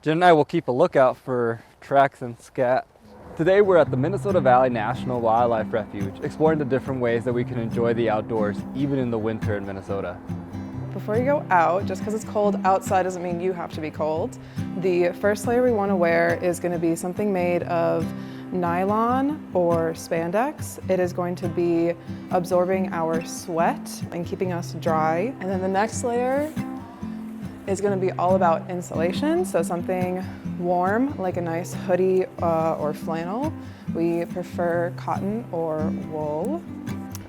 Jen and I will keep a lookout for tracks and scat. Today we're at the Minnesota Valley National Wildlife Refuge, exploring the different ways that we can enjoy the outdoors, even in the winter in Minnesota. Before you go out, just because it's cold outside doesn't mean you have to be cold. The first layer we want to wear is going to be something made of nylon or spandex. It is going to be absorbing our sweat and keeping us dry. And then the next layer is going to be all about insulation, so something warm like a nice hoodie or flannel. We prefer cotton or wool.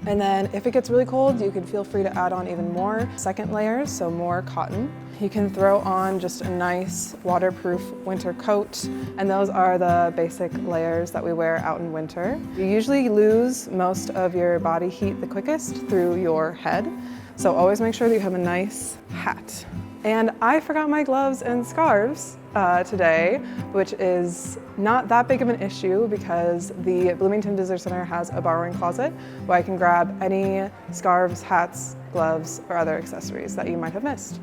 And then if it gets really cold, you can feel free to add on even more second layers, so more cotton. You can throw on just a nice waterproof winter coat, and those are the basic layers that we wear out in winter. You usually lose most of your body heat the quickest through your head, so always make sure that you have a nice hat. And I forgot my gloves and scarves today, which is not that big of an issue because the Bloomington Visitor Center has a borrowing closet where I can grab any scarves, hats, gloves, or other accessories that you might have missed.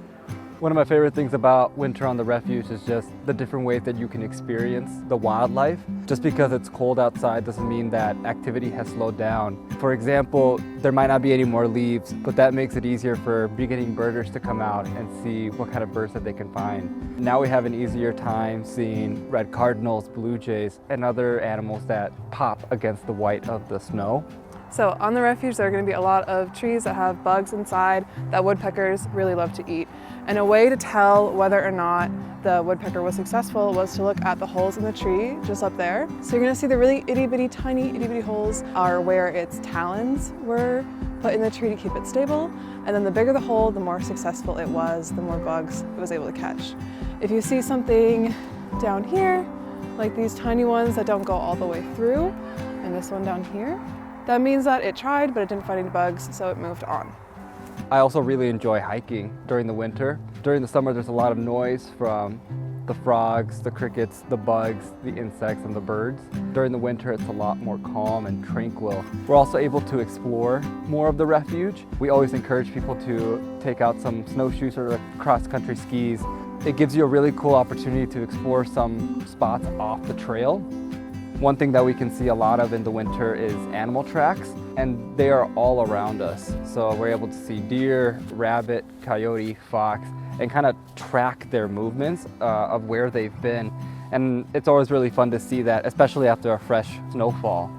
One of my favorite things about winter on the refuge is just the different ways that you can experience the wildlife. Just because it's cold outside doesn't mean that activity has slowed down. For example, there might not be any more leaves, but that makes it easier for beginning birders to come out and see what kind of birds that they can find. Now we have an easier time seeing red cardinals, blue jays, and other animals that pop against the white of the snow. So on the refuge, there are going to be a lot of trees that have bugs inside that woodpeckers really love to eat. And a way to tell whether or not the woodpecker was successful was to look at the holes in the tree just up there. So you're going to see the really itty-bitty, tiny itty-bitty holes are where its talons were put in the tree to keep it stable. And then the bigger the hole, the more successful it was, the more bugs it was able to catch. If you see something down here, like these tiny ones that don't go all the way through, and this one down here, that means that it tried, but it didn't find any bugs, so it moved on. I also really enjoy hiking during the winter. During the summer, there's a lot of noise from the frogs, the crickets, the bugs, the insects, and the birds. During the winter, it's a lot more calm and tranquil. We're also able to explore more of the refuge. We always encourage people to take out some snowshoes or cross-country skis. It gives you a really cool opportunity to explore some spots off the trail. One thing that we can see a lot of in the winter is animal tracks, and they are all around us. So we're able to see deer, rabbit, coyote, fox, and kind of track their movements of where they've been. And it's always really fun to see that, especially after a fresh snowfall.